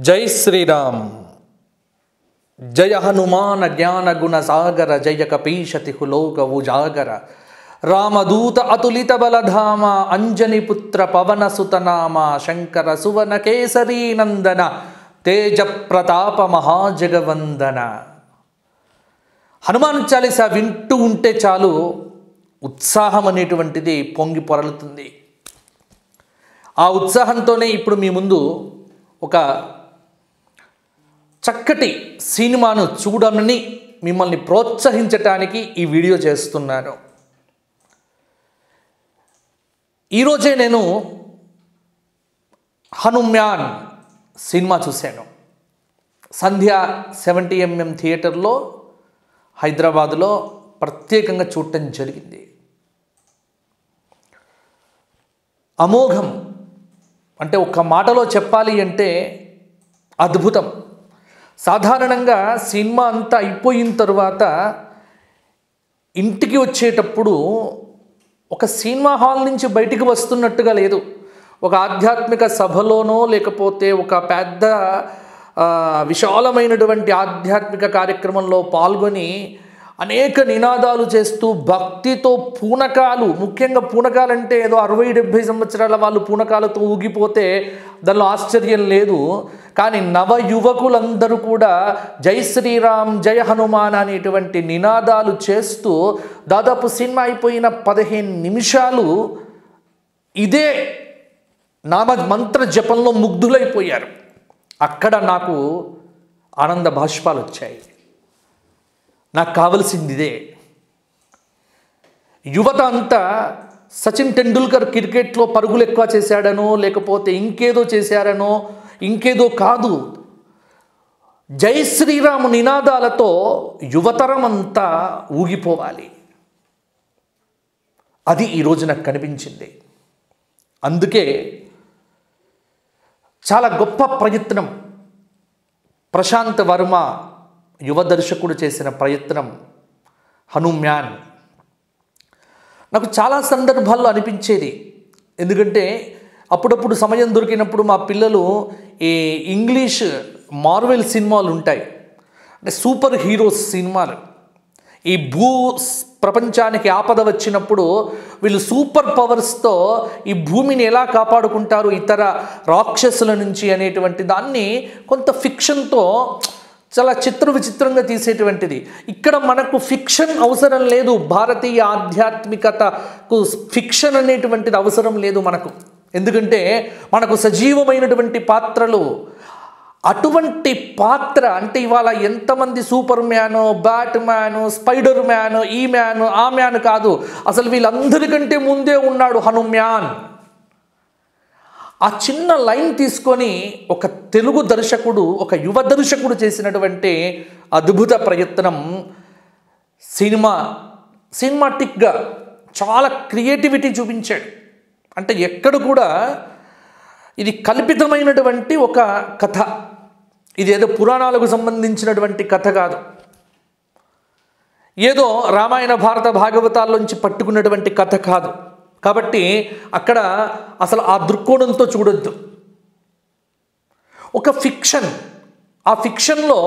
జై శ్రీరామ్. జయ హనుమాన జ్ఞాన గుణ సాగర, జయ కపీశతి హులోక ఉజాగర, రామదూత అతులిత బలధామ, అంజని పుత్ర పవన సుతనామ, శంకర సువన కేసరీ నందన, తేజ ప్రతాప మహాజగవందన. హనుమాన్ చాలీసా వింటూ ఉంటే చాలు ఉత్సాహం అనేటువంటిది పొంగి పొరలుతుంది. ఆ ఉత్సాహంతోనే ఇప్పుడు మీ ముందు ఒక చక్కటి సినిమాను చూడమని మిమ్మల్ని ప్రోత్సహించటానికి ఈ వీడియో చేస్తున్నాను. ఈరోజే నేను హనుమాన్ సినిమా చూశాను. సంధ్య 70mm థియేటర్లో హైదరాబాదులో ప్రత్యేకంగా చూడటం జరిగింది. అమోఘం అంటే ఒక్క మాటలో చెప్పాలి అంటే అద్భుతం. సాధారణంగా సినిమా అంతా అయిపోయిన తర్వాత ఇంటికి వచ్చేటప్పుడు ఒక సినిమా హాల్ నుంచి బయటికి వస్తున్నట్టుగా లేదు. ఒక ఆధ్యాత్మిక సభలోనో లేకపోతే ఒక పెద్ద విశాలమైనటువంటి ఆధ్యాత్మిక కార్యక్రమంలో పాల్గొని అనేక నినాదాలు చేస్తూ భక్తితో పూనకాలు, ముఖ్యంగా పూనకాలంటే ఏదో 60-70 సంవత్సరాల వాళ్ళు పూనకాలతో ఊగిపోతే దానిలో ఆశ్చర్యం లేదు. కానీ నవ యువకులందరూ కూడా జై శ్రీరామ్ జయ హనుమాన్ అనేటువంటి నినాదాలు చేస్తూ దాదాపు సినిమా అయిపోయిన 15 నిమిషాలు ఇదే నామ మంత్ర జపంలో ముగ్ధులైపోయారు. అక్కడ నాకు ఆనంద బాష్పాలు వచ్చాయి. నాకు కావలసింది ఇదే. యువత అంతా సచిన్ టెండూల్కర్ క్రికెట్లో పరుగులు ఎక్కువ చేశాడనో లేకపోతే ఇంకేదో చేశారనో ఇంకేదో కాదు, జై శ్రీరామ్ నినాదాలతో యువతరం అంతా ఊగిపోవాలి. అది ఈరోజు నాకు కనిపించింది. అందుకే చాలా గొప్ప ప్రయత్నం ప్రశాంత్ వర్మ యువ దర్శకుడు చేసిన ప్రయత్నం హనుమాన్. నాకు చాలా సందర్భాల్లో అనిపించేది, ఎందుకంటే అప్పుడప్పుడు సమయం దొరికినప్పుడు మా పిల్లలు ఈ ఇంగ్లీష్ మార్వెల్ సినిమాలు ఉంటాయి, అంటే సూపర్ హీరోస్ సినిమాలు. ఈ ప్రపంచానికి ఆపద వచ్చినప్పుడు వీళ్ళు సూపర్ పవర్స్తో ఈ భూమిని ఎలా కాపాడుకుంటారు ఇతర రాక్షసుల నుంచి అనేటువంటి దాన్ని కొంత ఫిక్షన్తో చాలా విచిత్రంగా తీసేటువంటిది. ఇక్కడ మనకు ఫిక్షన్ అవసరం లేదు. భారతీయ ఆధ్యాత్మికతకు ఫిక్షన్ అనేటువంటిది అవసరం లేదు మనకు. ఎందుకంటే మనకు సజీవమైనటువంటి పాత్రలు. అటువంటి పాత్ర అంటే ఇవాళ ఎంతమంది super man, bat man, spider man, ఈ మ్యాను ఆ మ్యాన్ కాదు, అసలు వీళ్ళందరికంటే ముందే ఉన్నాడు హనుమాన్. ఆ చిన్న లైన్ తీసుకొని ఒక తెలుగు దర్శకుడు, ఒక యువ దర్శకుడు చేసినటువంటి అద్భుత ప్రయత్నం సినిమాటిక్గా చాలా క్రియేటివిటీ చూపించాడు. అంటే ఎక్కడ కూడా ఇది కల్పితమైనటువంటి ఒక కథ, ఇది ఏదో పురాణాలకు సంబంధించినటువంటి కథ కాదు, ఏదో రామాయణ భారత భాగవతాల్లోంచి పట్టుకున్నటువంటి కథ కాదు. కాబట్టి అక్కడ అసలు ఆ దృక్కోణంతో చూడొద్దు. ఒక ఫిక్షన్, ఆ ఫిక్షన్లో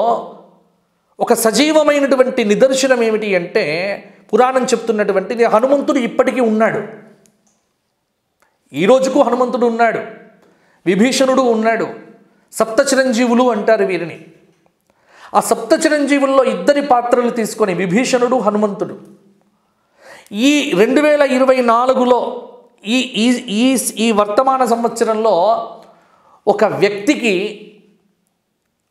ఒక సజీవమైనటువంటి నిదర్శనం ఏమిటి అంటే పురాణం చెప్తున్నటువంటిది హనుమంతుడు ఇప్పటికీ ఉన్నాడు. ఈ రోజుకు హనుమంతుడు ఉన్నాడు, విభీషణుడు ఉన్నాడు, సప్త చిరంజీవులు అంటారు వీరిని. ఆ సప్త చిరంజీవుల్లో 2 పాత్రలు తీసుకొని విభీషణుడు, హనుమంతుడు ఈ 2024లో ఈ వర్తమాన సంవత్సరంలో ఒక వ్యక్తికి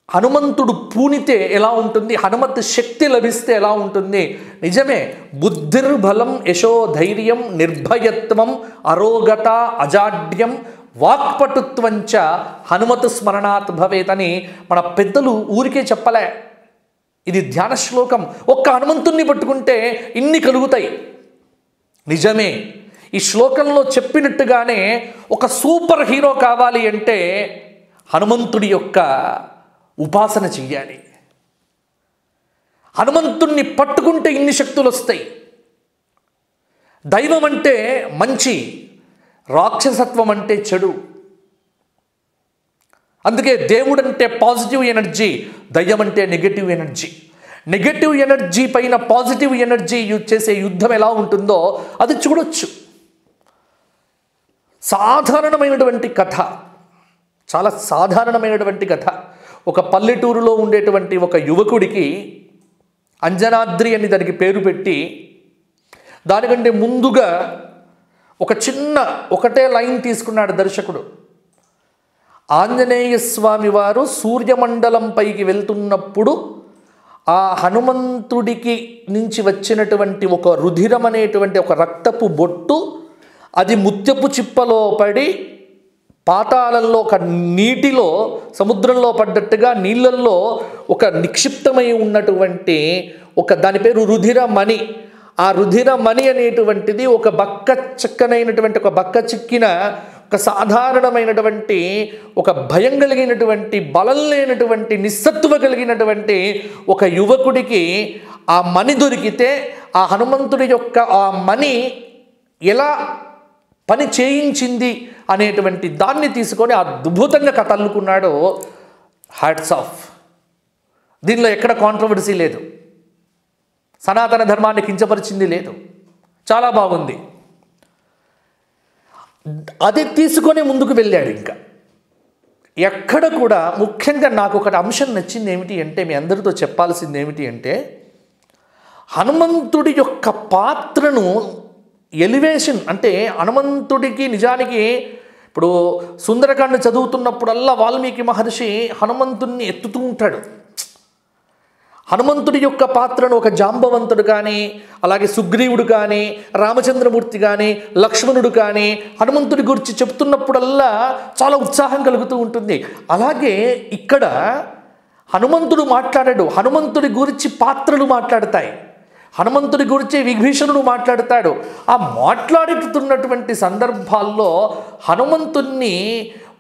హనుమంతుడు పూనితే ఎలా ఉంటుంది, హనుమత్ శక్తి లభిస్తే ఎలా ఉంటుంది. నిజమే, బుద్ధిర్బలం యశో ధైర్యం నిర్భయత్వం అరోగత అజాడ్యం వాక్పటుత్వంచ హనుమత్ స్మరణాత్ భవేత్ అని మన పెద్దలు ఊరికే చెప్పలే. ఇది ధ్యాన శ్లోకం. ఒక్క హనుమంతుణ్ణి పట్టుకుంటే ఇన్ని కలుగుతాయి. నిజమే, ఈ శ్లోకంలో చెప్పినట్టుగానే ఒక సూపర్ హీరో కావాలి అంటే హనుమంతుడి యొక్క ఉపాసన చెయ్యాలి. హనుమంతుణ్ణి పట్టుకుంటే ఇన్ని శక్తులు వస్తాయి. దైవం అంటే మంచి, రాక్షసత్వం అంటే చెడు. అందుకే దేవుడు అంటే పాజిటివ్ ఎనర్జీ, దయ్యం అంటే నెగటివ్ ఎనర్జీ. నెగటివ్ ఎనర్జీ పైన పాజిటివ్ ఎనర్జీ చేసే యుద్ధం ఎలా ఉంటుందో అది చూడొచ్చు. సాధారణమైనటువంటి కథ, చాలా సాధారణమైనటువంటి కథ. ఒక పల్లెటూరులో ఉండేటువంటి ఒక యువకుడికి అంజనాద్రి అని దానికి పేరు పెట్టి, దానికంటే ముందుగా ఒక చిన్న ఒకటే లైన్ తీసుకున్నాడు దర్శకుడు. ఆంజనేయ స్వామి వారు సూర్యమండలం పైకి వెళ్తున్నప్పుడు ఆ హనుమంతుడికి నుంచి వచ్చినటువంటి ఒక రుధిరం అనేటువంటి ఒక రక్తపు బొట్టు అది ముత్యపు చిప్పలో పడి పాతాళంలో ఒక నీటిలో సముద్రంలో పడ్డట్టుగా నీళ్ళల్లో ఒక నిక్షిప్తమై ఉన్నటువంటి ఒక దాని పేరు రుధిరమణి. ఆ రుధిరమణి అనేటువంటిది ఒక బక్క చిక్కనైనటువంటి ఒక బక్క చిక్కిన ఒక సాధారణమైనటువంటి ఒక భయం కలిగినటువంటి బలం లేనటువంటి నిస్సత్తువ కలిగినటువంటి ఒక యువకుడికి ఆ మణి దొరికితే ఆ హనుమంతుడి యొక్క ఆ మణి ఎలా పని చేయించింది అనేటువంటి దాన్ని తీసుకొని అద్భుతంగా కథ అల్లుకున్నాడు. Hats off. దీనిలో ఎక్కడ కాంట్రవర్సీ లేదు, సనాతన ధర్మాన్ని కించపరిచింది లేదు, చాలా బాగుంది. అది తీసుకొని ముందుకు వెళ్ళాడు. ఇంకా ఎక్కడ కూడా ముఖ్యంగా నాకు ఒక అంశం నచ్చింది ఏమిటి అంటే, మీ అందరితో చెప్పాల్సింది ఏమిటి అంటే, హనుమంతుడి యొక్క పాత్రను ఎలివేషన్ అంటే హనుమంతుడికి నిజానికి ఇప్పుడు సుందరకాండ చదువుతున్నప్పుడల్లా వాల్మీకి మహర్షి హనుమంతుడిని ఎత్తుతూ ఉంటాడు. హనుమంతుడి యొక్క పాత్రను ఒక జాంబవంతుడు కానీ, అలాగే సుగ్రీవుడు కానీ, రామచంద్రమూర్తి కానీ, లక్ష్మణుడు కానీ హనుమంతుడి గురించి చెప్తున్నప్పుడల్లా చాలా ఉత్సాహం కలుగుతూ ఉంటుంది. అలాగే ఇక్కడ హనుమంతుడు మాట్లాడాడు, హనుమంతుడి గురించి పాత్రలు మాట్లాడతాయి, హనుమంతుడి గురించి విభీషణుడు మాట్లాడతాడు. ఆ మాట్లాడుతున్నటువంటి సందర్భాల్లో హనుమంతుణ్ణి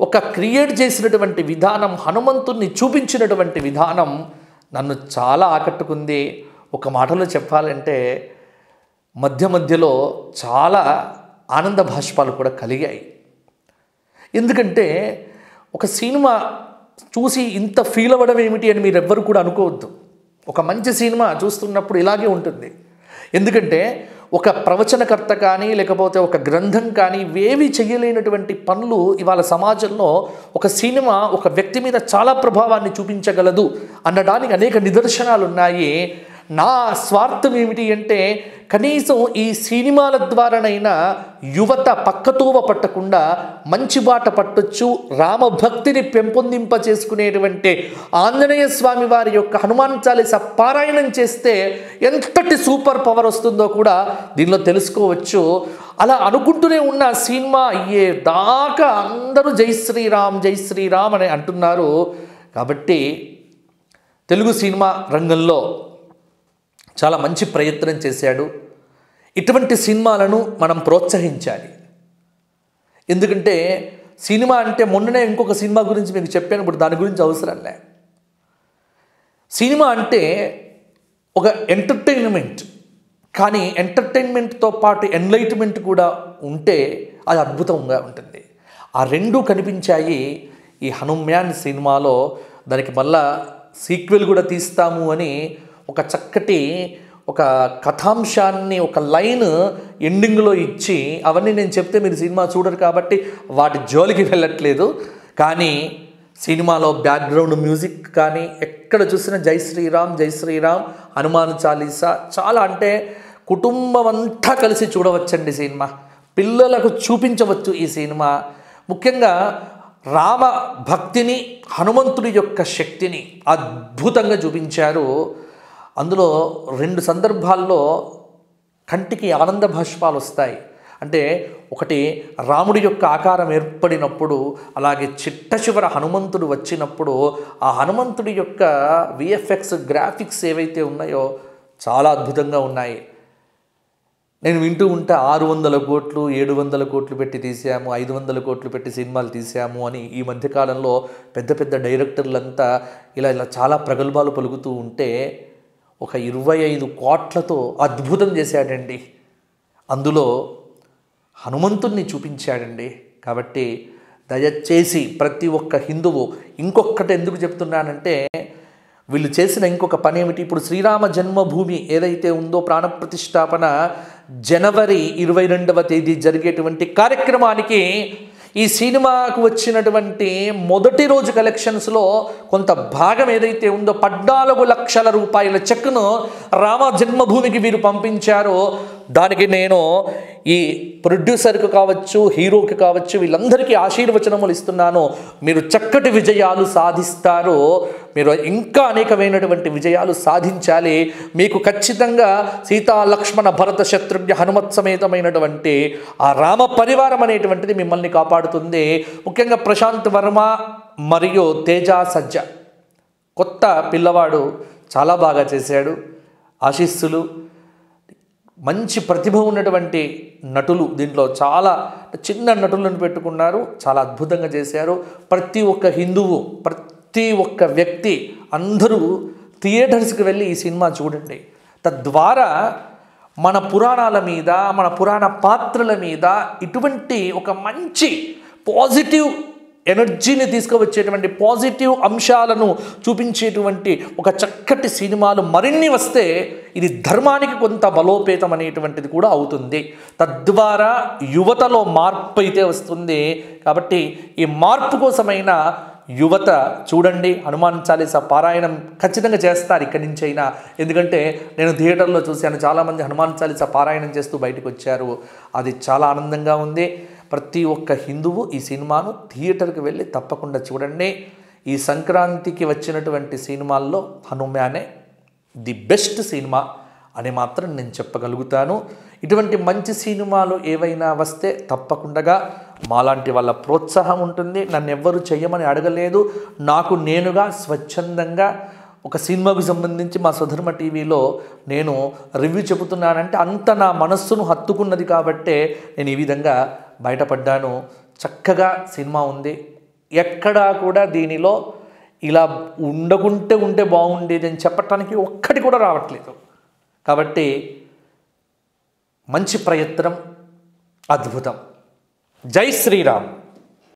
ఒక క్రియేట్ చేసినటువంటి విధానం, హనుమంతుణ్ణి చూపించినటువంటి విధానం నన్ను చాలా ఆకట్టుకుంది. ఒక మాటలో చెప్పాలంటే మధ్య మధ్యలో చాలా ఆనంద భాష్పాలు కూడా కలిగాయి. ఎందుకంటే ఒక సినిమా చూసి ఇంత ఫీల్ అవ్వడం ఏమిటి అని మీరెవ్వరు కూడా అనుకోవద్దు. ఒక మంచి సినిమా చూస్తున్నప్పుడు ఇలాగే ఉంటుంది. ఎందుకంటే ఒక ప్రవచనకర్త కానీ లేకపోతే ఒక గ్రంథం కానీ ఇవేవి చేయలేనటువంటి పనులు ఇవాళ సమాజంలో ఒక సినిమా ఒక వ్యక్తి మీద చాలా ప్రభావాన్ని చూపించగలదు అనడానికి అనేక నిదర్శనాలు ఉన్నాయి. నా స్వార్థం ఏమిటి అంటే కనీసం ఈ సినిమాల ద్వారానైనా యువత పక్కతోవ పట్టకుండా మంచి బాట పట్టొచ్చు, రామభక్తిని పెంపొందింప చేసుకునేటువంటి ఆంజనేయ స్వామి వారి యొక్క హనుమాన్ చాలీస పారాయణం చేస్తే ఎంతటి సూపర్ పవర్ వస్తుందో కూడా దీనిలో తెలుసుకోవచ్చు. అలా అనుకుంటూనే ఉన్న సినిమా అయ్యేదాకా అందరూ జై శ్రీరామ్ అని అంటున్నారు. కాబట్టి తెలుగు సినిమా రంగంలో చాలా మంచి ప్రయత్నం చేశాడు. ఇటువంటి సినిమాలను మనం ప్రోత్సహించాలి. ఎందుకంటే సినిమా అంటే మొన్ననే ఇంకొక సినిమా గురించి మీకు చెప్పాను, ఇప్పుడు దాని గురించి అవసరం లే. సినిమా అంటే ఒక ఎంటర్టైన్మెంట్, కానీ ఎంటర్టైన్మెంట్తో పాటు ఎన్లైట్మెంట్ కూడా ఉంటే అది అద్భుతంగా ఉంటుంది. ఆ రెండూ కనిపించాయి ఈ హనుమాన్ సినిమాలో. దానికి మళ్ళా సీక్వెల్ కూడా తీస్తాము అని ఒక చక్కటి ఒక కథాంశాన్ని ఒక లైన్ ఎండింగ్లో ఇచ్చి, అవన్నీ నేను చెప్తే మీరు సినిమా చూడరు కాబట్టి వాటి జోలికి వెళ్ళట్లేదు. కానీ సినిమాలో బ్యాక్గ్రౌండ్ మ్యూజిక్ కానీ ఎక్కడ చూసినా జై శ్రీరామ్ హనుమాన్ చాలీసా, చాలా అంటే కుటుంబం అంతా కలిసి చూడవచ్చండి సినిమా. పిల్లలకు చూపించవచ్చు ఈ సినిమా. ముఖ్యంగా రామ భక్తిని, హనుమంతుడి యొక్క శక్తిని అద్భుతంగా చూపించారు. అందులో 2 సందర్భాల్లో కంటికి ఆనంద భాష్పాలు వస్తాయి. అంటే ఒకటి రాముడి యొక్క ఆకారం ఏర్పడినప్పుడు, అలాగే చిట్ట చివర హనుమంతుడు వచ్చినప్పుడు ఆ హనుమంతుడి యొక్క విఎఫ్ఎక్స్ గ్రాఫిక్స్ ఏవైతే ఉన్నాయో చాలా అద్భుతంగా ఉన్నాయి. నేను వింటూ ఉంటే 600 కోట్లు 700 కోట్లు పెట్టి తీసాము, 500 కోట్లు పెట్టి సినిమాలు తీసాము అని ఈ మధ్యకాలంలో పెద్ద పెద్ద డైరెక్టర్లంతా ఇలా చాలా ప్రగల్భాలు పలుకుతూ ఉంటే ఒక 25 కోట్లతో అద్భుతం చేశాడండి. అందులో హనుమంతుణ్ణి చూపించాడండి. కాబట్టి దయచేసి ప్రతి ఒక్క హిందువు, ఇంకొకటి ఎందుకు చెప్తున్నానంటే, వీళ్ళు చేసిన ఇంకొక పని ఏమిటి, ఇప్పుడు శ్రీరామ జన్మభూమి ఏదైతే ఉందో ప్రాణప్రతిష్ఠాపన జనవరి 22వ తేదీ జరిగేటువంటి కార్యక్రమానికి ఈ సినిమాకు వచ్చినటువంటి మొదటి రోజు కలెక్షన్స్లో కొంత భాగం ఏదైతే ఉందో 14 లక్షల రూపాయల చెక్ను రామ జన్మభూమికి వీరు పంపించారో, దానికి నేను ఈ ప్రొడ్యూసర్కి కావచ్చు, హీరోకి కావచ్చు, వీళ్ళందరికీ ఆశీర్వచనములు ఇస్తున్నాను. మీరు చక్కటి విజయాలు సాధిస్తారు, మీరు ఇంకా అనేకమైనటువంటి విజయాలు సాధించాలి. మీకు ఖచ్చితంగా సీతా లక్ష్మణ భరత శత్రుఘ్న హనుమత్ సమేతమైనటువంటి ఆ రామ పరివారం అనేటువంటిది మిమ్మల్ని కాపాడుతుంది. ముఖ్యంగా ప్రశాంత్ వర్మ మరియు తేజ సజ్జ, కొత్త పిల్లవాడు, చాలా బాగా చేశాడు. ఆశీస్సులు. మంచి ప్రతిభ ఉన్నటువంటి నటులు దీంట్లో చాలా చిన్న నటులను పెట్టుకున్నారు, చాలా అద్భుతంగా చేశారు. ప్రతి ఒక్క హిందువు, ప్రతి ఒక్క వ్యక్తి అందరూ థియేటర్స్కి వెళ్ళి ఈ సినిమా చూడండి. తద్వారా మన పురాణాల మీద, మన పురాణ పాత్రల మీద ఇటువంటి ఒక మంచి పాజిటివ్ ఎనర్జీని తీసుకువచ్చేటువంటి, పాజిటివ్ అంశాలను చూపించేటువంటి ఒక చక్కటి సినిమాలు మరిన్ని వస్తే ఇది ధర్మానికి కొంత బలోపేతం అనేటువంటిది కూడా అవుతుంది. తద్వారా యువతలో మార్పు అయితే వస్తుంది. కాబట్టి ఈ మార్పు కోసమైనా యువత చూడండి, హనుమాన్ చాలీసా పారాయణం ఖచ్చితంగా చేస్తారు ఇక్కడి నుంచి అయినా. ఎందుకంటే నేను థియేటర్లో చూశాను, చాలామంది హనుమాన్ చాలీసా పారాయణం చేస్తూ బయటకు వచ్చారు. అది చాలా ఆనందంగా ఉంది. ప్రతి ఒక్క హిందువు ఈ సినిమాను థియేటర్కి వెళ్ళి తప్పకుండా చూడండి. ఈ సంక్రాంతికి వచ్చినటువంటి సినిమాల్లో హనుమానే ది బెస్ట్ సినిమా అని మాత్రం నేను చెప్పగలుగుతాను. ఇటువంటి మంచి సినిమాలు ఏవైనా వస్తే తప్పకుండా మాలాంటి వాళ్ళ ప్రోత్సాహం ఉంటుంది. నన్ను ఎవ్వరూ చెయ్యమని అడగలేదు. నాకు నేనుగా స్వచ్ఛందంగా ఒక సినిమాకు సంబంధించి మా స్వధర్మ టీవీలో నేను రివ్యూ చెబుతున్నానంటే అంత నా మనస్సును హత్తుకున్నది కాబట్టే నేను ఈ విధంగా బయటపడ్డాను. చక్కగా సినిమా ఉంది. ఎక్కడా కూడా దీనిలో ఇలా ఉంటే బాగుండేది అని చెప్పటానికి ఒక్కటి కూడా రావట్లేదు. కాబట్టి మంచి ప్రయత్నం, అద్భుతం. జై శ్రీరామ్.